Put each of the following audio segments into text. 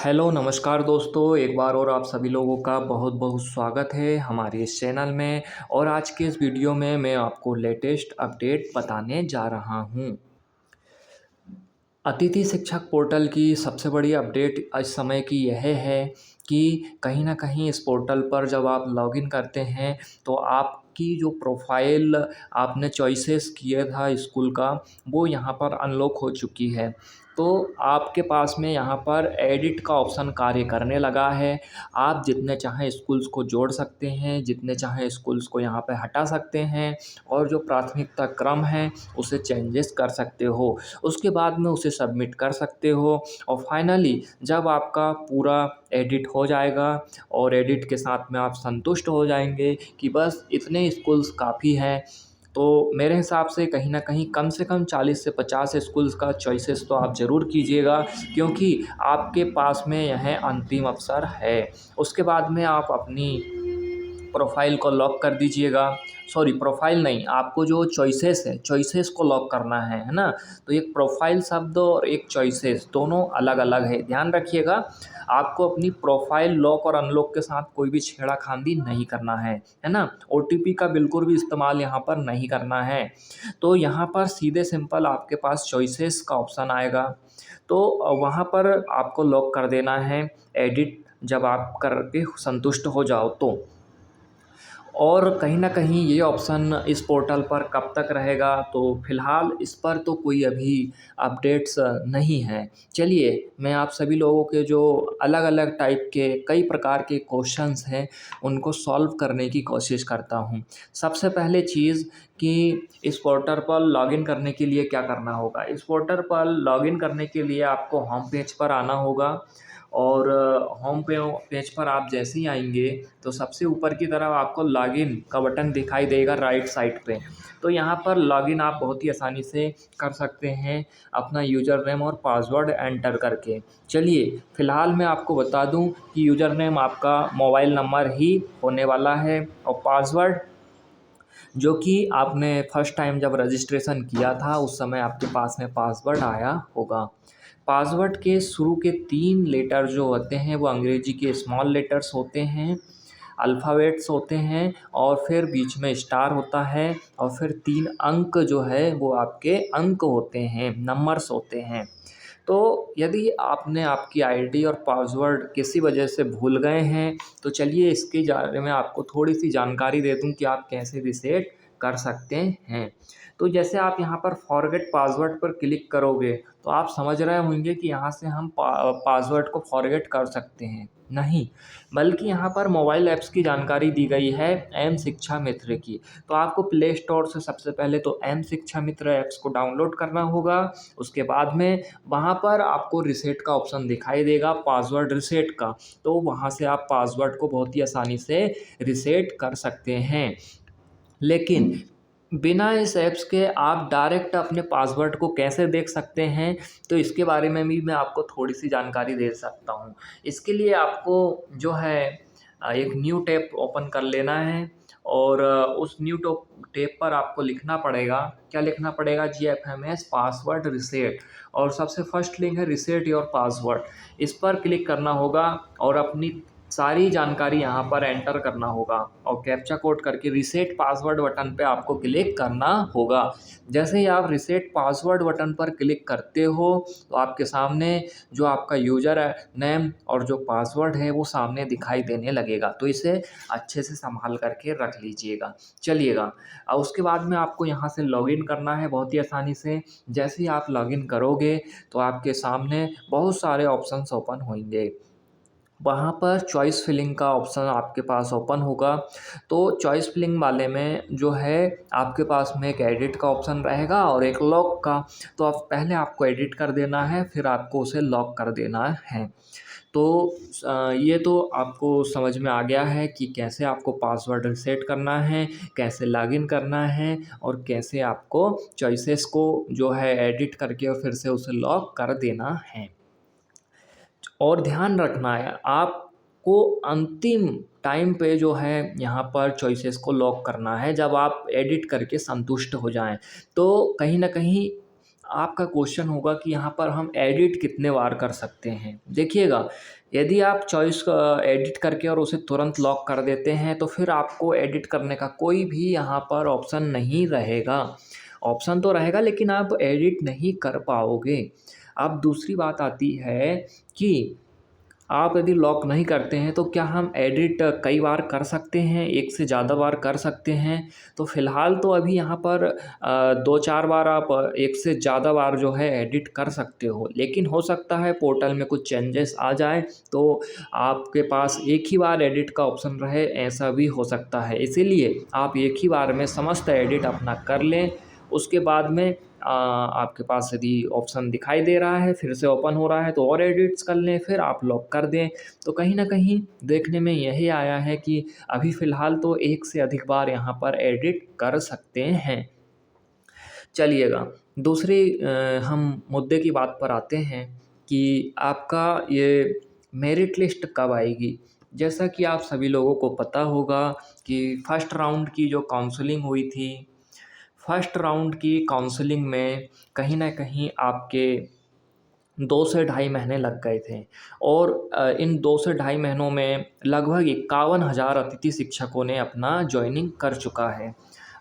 Hello नमस्कार दोस्तों, एक बार और आप सभी लोगों का बहुत बहुत स्वागत है हमारे इस चैनल में। और आज के इस वीडियो में मैं आपको लेटेस्ट अपडेट बताने जा रहा हूँ। अतिथि शिक्षक पोर्टल की सबसे बड़ी अपडेट इस समय की यह है कि कहीं न कहीं इस पोर्टल पर जब आप लॉगिन करते हैं तो आपकी जो प्रोफ़ाइल आपने चॉइसेस किया था स्कूल का, वो यहाँ पर अनलॉक हो चुकी है। तो आपके पास में यहाँ पर एडिट का ऑप्शन कार्य करने लगा है। आप जितने चाहें स्कूल्स को जोड़ सकते हैं, जितने चाहें स्कूल्स को यहाँ पे हटा सकते हैं और जो प्राथमिकता क्रम है उसे चेंजेस कर सकते हो। उसके बाद में उसे सबमिट कर सकते हो और फाइनली जब आपका पूरा एडिट हो जाएगा और एडिट के साथ में आप संतुष्ट हो जाएंगे कि बस इतने स्कूल्स काफ़ी हैं, तो मेरे हिसाब से कम से कम 40 से 50 स्कूल्स का चॉइसेस तो आप ज़रूर कीजिएगा, क्योंकि आपके पास में यह अंतिम अवसर है। उसके बाद में आप अपनी प्रोफ़ाइल को लॉक कर दीजिएगा। सॉरी, प्रोफ़ाइल नहीं, आपको जो चॉइसेस है, चॉइसेस को लॉक करना है ना? तो एक प्रोफ़ाइल शब्द और एक चॉइसेस दोनों अलग-अलग है, ध्यान रखिएगा। आपको अपनी प्रोफ़ाइल लॉक और अनलॉक के साथ कोई भी छेड़ा-खानी नहीं करना है ना? ओटीपी का बिल्कुल भी इस्तेमाल यहाँ पर नहीं करना है। तो यहाँ पर सीधे सिंपल आपके पास चॉइसेस का ऑप्शन आएगा, तो वहाँ पर आपको लॉक कर देना है, एडिट जब आप करके संतुष्ट हो जाओ तो। और कहीं न कहीं ये ऑप्शन इस पोर्टल पर कब तक रहेगा, तो फ़िलहाल इस पर तो कोई अभी अपडेट्स नहीं हैं। चलिए, मैं आप सभी लोगों के जो अलग-अलग टाइप के कई प्रकार के क्वेश्चंस हैं, उनको सॉल्व करने की कोशिश करता हूँ। सबसे पहले चीज़ कि इस पोर्टल पर लॉगिन करने के लिए क्या करना होगा? इस पोर्टल पर लॉगिन करने के लिए आपको होम पेज पर आना होगा और होम पेज पर आप जैसे ही आएँगे तो सबसे ऊपर की तरफ आपको लॉगिन का बटन दिखाई देगा राइट साइड पे। तो यहाँ पर लॉगिन आप बहुत ही आसानी से कर सकते हैं अपना यूज़र नेम और पासवर्ड एंटर करके। चलिए, फ़िलहाल मैं आपको बता दूँ कि यूज़र नेम आपका मोबाइल नंबर ही होने वाला है और पासवर्ड जो कि आपने फर्स्ट टाइम जब रजिस्ट्रेशन किया था उस समय आपके पास में पासवर्ड आया होगा। पासवर्ड के शुरू के 3 लेटर जो होते हैं वो अंग्रेजी के स्मॉल लेटर्स होते हैं, अल्फ़ाबेट्स होते हैं और फिर बीच में स्टार होता है और फिर 3 अंक जो है वो आपके अंक होते हैं, नंबर्स होते हैं। तो यदि आपने आपकी आईडी और पासवर्ड किसी वजह से भूल गए हैं, तो चलिए इसके बारे में आपको थोड़ी-सी जानकारी दे दूँ कि आप कैसे रीसेट कर सकते हैं। तो जैसे आप यहाँ पर फ़ॉरगेट पासवर्ड पर क्लिक करोगे, तो आप समझ रहे होंगे कि यहाँ से हम पासवर्ड को फ़ॉरगेट कर सकते हैं। नहीं, बल्कि यहाँ पर मोबाइल ऐप्स की जानकारी दी गई है एम शिक्षा मित्र की। तो आपको प्ले स्टोर से सबसे पहले तो एम शिक्षा मित्र ऐप्स को डाउनलोड करना होगा। उसके बाद में वहाँ पर आपको रीसेट का ऑप्शन दिखाई देगा, पासवर्ड रीसेट का, तो वहाँ से आप पासवर्ड को बहुत ही आसानी से रीसेट कर सकते हैं। लेकिन बिना इस ऐप्स के आप डायरेक्ट अपने पासवर्ड को कैसे देख सकते हैं, तो इसके बारे में भी मैं आपको थोड़ी-सी जानकारी दे सकता हूँ। इसके लिए आपको जो है एक न्यू टैब ओपन कर लेना है और उस न्यू टैब पर आपको लिखना पड़ेगा, क्या लिखना पड़ेगा? जीएफएमएस पासवर्ड रीसेट और सबसे फर्स्ट लिंक है रीसेट योर पासवर्ड। इस पर क्लिक करना होगा और अपनी सारी जानकारी यहाँ पर एंटर करना होगा और कैप्चा कोड करके रीसेट पासवर्ड बटन पे आपको क्लिक करना होगा। जैसे ही आप रीसेट पासवर्ड बटन पर क्लिक करते हो, तो आपके सामने जो आपका यूज़र है नेम और जो पासवर्ड है वो सामने दिखाई देने लगेगा। तो इसे अच्छे से सँभाल करके रख लीजिएगा। चलिएगा, उसके बाद में आपको यहाँ से लॉगिन करना है बहुत ही आसानी से। जैसे ही आप लॉगिन करोगे, तो आपके सामने बहुत सारे ऑप्शंस ओपन होंगे। वहाँ पर चॉइस फिलिंग का ऑप्शन आपके पास ओपन होगा। तो चॉइस फिलिंग वाले में जो है आपके पास में एक एडिट का ऑप्शन रहेगा और एक लॉक का। तो आप पहले आपको एडिट कर देना है, फिर आपको उसे लॉक कर देना है। तो ये तो आपको समझ में आ गया है कि कैसे आपको पासवर्ड रीसेट करना है, कैसे लॉगिन करना है और कैसे आपको चॉइसेस को जो है एडिट करके और फिर से उसे लॉक कर देना है। और ध्यान रखना है आपको अंतिम टाइम पे जो है यहाँ पर चॉइसेस को लॉक करना है जब आप एडिट करके संतुष्ट हो जाएँ। तो कहीं न कहीं आपका क्वेश्चन होगा कि यहाँ पर हम एडिट कितने बार कर सकते हैं। देखिएगा, यदि आप चॉइस एडिट करके और उसे तुरंत लॉक कर देते हैं तो फिर आपको एडिट करने का कोई भी यहाँ पर ऑप्शन नहीं रहेगा। ऑप्शन तो रहेगा लेकिन आप एडिट नहीं कर पाओगे। अब दूसरी बात आती है कि आप यदि लॉक नहीं करते हैं तो क्या हम एडिट कई बार कर सकते हैं, एक से ज़्यादा बार कर सकते हैं? तो फ़िलहाल तो अभी यहाँ पर 2-4 बार आप एक से ज़्यादा बार जो है एडिट कर सकते हो। लेकिन हो सकता है पोर्टल में कुछ चेंजेस आ जाए तो आपके पास एक ही बार एडिट का ऑप्शन रहे, ऐसा भी हो सकता है। इसीलिए आप एक ही बार में समस्त एडिट अपना कर लें। उसके बाद में आपके पास यदि ऑप्शन दिखाई दे रहा है, फिर से ओपन हो रहा है तो और एडिट्स कर लें, फिर आप लॉक कर दें। तो कहीं न कहीं देखने में यही आया है कि अभी फ़िलहाल तो एक से अधिक बार यहाँ पर एडिट कर सकते हैं। चलिएगा, दूसरे हम मुद्दे की बात पर आते हैं कि आपका ये मेरिट लिस्ट कब आएगी? जैसा कि आप सभी लोगों को पता होगा कि फर्स्ट राउंड की जो काउंसलिंग हुई थी, फर्स्ट राउंड की काउंसलिंग में कहीं न कहीं आपके 2 से ढाई महीने लग गए थे और इन 2 से ढाई महीनों में लगभग 51,000 अतिथि शिक्षकों ने अपना जॉइनिंग कर चुका है।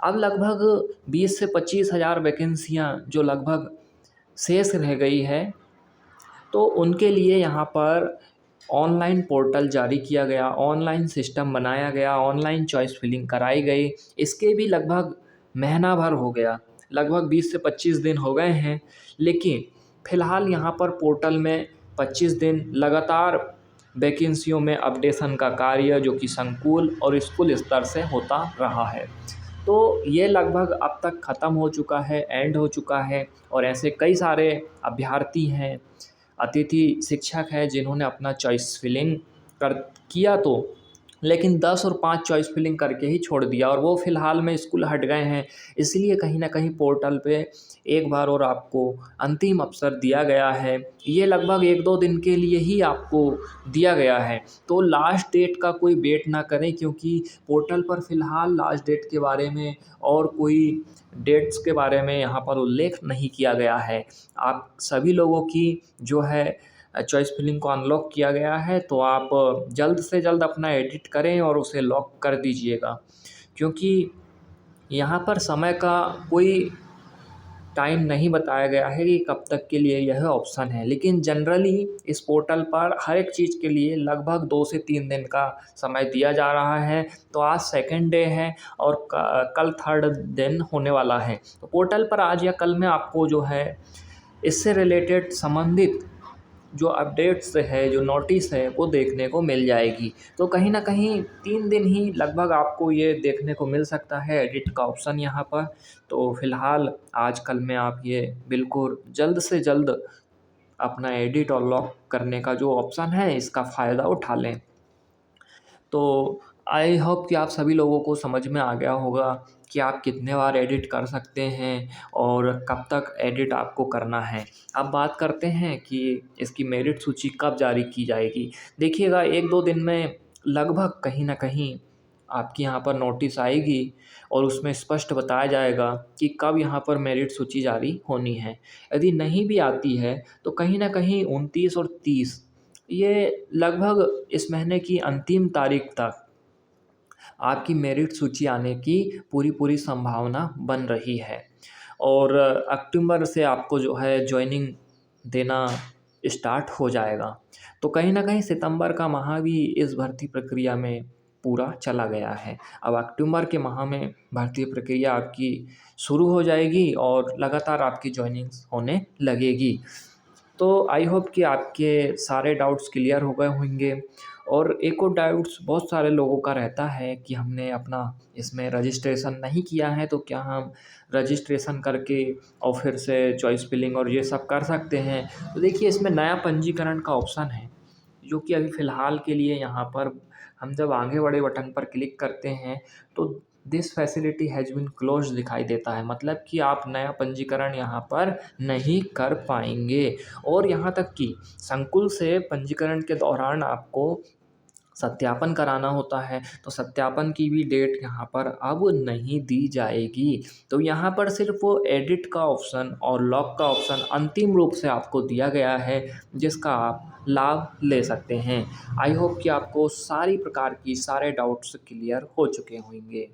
अब लगभग 20 से 25,000 वैकेंसियाँ जो लगभग शेष रह गई है, तो उनके लिए यहाँ पर ऑनलाइन पोर्टल जारी किया गया, ऑनलाइन सिस्टम बनाया गया, ऑनलाइन चॉइस फिलिंग कराई गई। इसके भी लगभग महीना भर हो गया, लगभग 20 से 25 दिन हो गए हैं। लेकिन फ़िलहाल यहाँ पर पोर्टल में 25 दिन लगातार वैकेंसियों में अपडेशन का कार्य जो कि संकुल और स्कूल स्तर से होता रहा है। तो ये लगभग अब तक ख़त्म हो चुका है, एंड हो चुका है और ऐसे कई सारे अभ्यर्थी हैं, अतिथि शिक्षक हैं जिन्होंने अपना चॉइस फिलिंग कर किया तो, लेकिन 10 और 5 चॉइस फिलिंग करके ही छोड़ दिया और वो फ़िलहाल में स्कूल हट गए हैं। इसलिए कहीं न कहीं पोर्टल पे एक बार और आपको अंतिम अवसर दिया गया है। ये लगभग 1-2 दिन के लिए ही आपको दिया गया है। तो लास्ट डेट का कोई वेट ना करें क्योंकि पोर्टल पर फ़िलहाल लास्ट डेट के बारे में और कोई डेट्स के बारे में यहाँ पर उल्लेख नहीं किया गया है। आप सभी लोगों की जो है चॉइस फिलिंग को अनलॉक किया गया है, तो आप जल्द से जल्द अपना एडिट करें और उसे लॉक कर दीजिएगा। क्योंकि यहाँ पर समय का कोई टाइम नहीं बताया गया है कि कब तक के लिए यह ऑप्शन है, लेकिन जनरली इस पोर्टल पर हर एक चीज़ के लिए लगभग 2 से 3 दिन का समय दिया जा रहा है। तो आज सेकंड डे है और कल थर्ड दिन होने वाला है। तो पोर्टल पर आज या कल में आपको जो है इससे रिलेटेड संबंधित जो अपडेट्स है, जो नोटिस है, वो देखने को मिल जाएगी। तो कहीं न कहीं 3 दिन ही लगभग आपको ये देखने को मिल सकता है एडिट का ऑप्शन यहाँ पर। तो फ़िलहाल आज-कल में आप ये बिल्कुल जल्द से जल्द अपना एडिट और लॉक करने का जो ऑप्शन है, इसका फ़ायदा उठा लें। तो आई होप कि आप सभी लोगों को समझ में आ गया होगा कि आप कितने बार एडिट कर सकते हैं और कब तक एडिट आपको करना है। अब बात करते हैं कि इसकी मेरिट सूची कब जारी की जाएगी। देखिएगा 1-2 दिन में लगभग कहीं न कहीं आपके यहाँ पर नोटिस आएगी और उसमें स्पष्ट बताया जाएगा कि कब यहाँ पर मेरिट सूची जारी होनी है। यदि नहीं भी आती है तो कहीं न कहीं 29 और 30 ये लगभग इस महीने की अंतिम तारीख तक आपकी मेरिट सूची आने की पूरी संभावना बन रही है और अक्टूबर से आपको जो है जॉइनिंग देना स्टार्ट हो जाएगा। तो कहीं न कहीं सितंबर का माह भी इस भर्ती प्रक्रिया में पूरा चला गया है। अब अक्टूबर के माह में भर्ती प्रक्रिया आपकी शुरू हो जाएगी और लगातार आपकी जॉइनिंग्स होने लगेगी। तो आई होप कि आपके सारे डाउट्स क्लियर हो गए होंगे और एक और डाउट्स बहुत सारे लोगों का रहता है कि हमने अपना इसमें रजिस्ट्रेशन नहीं किया है तो क्या हम रजिस्ट्रेशन करके और फिर से चॉइस फिलिंग और ये सब कर सकते हैं। तो देखिए इसमें नया पंजीकरण का ऑप्शन है जो कि अभी फ़िलहाल के लिए यहाँ पर हम जब आगे बढ़े बटन पर क्लिक करते हैं तो this facility has been closed दिखाई देता है, मतलब कि आप नया पंजीकरण यहाँ पर नहीं कर पाएंगे। और यहाँ तक कि संकुल से पंजीकरण के दौरान आपको सत्यापन कराना होता है, तो सत्यापन की भी डेट यहाँ पर अब नहीं दी जाएगी। तो यहाँ पर सिर्फ़ वो एडिट का ऑप्शन और लॉक का ऑप्शन अंतिम रूप से आपको दिया गया है, जिसका आप लाभ ले सकते हैं। आई होप कि आपको सारी प्रकार की सारे डाउट्स क्लियर हो चुके होंगे।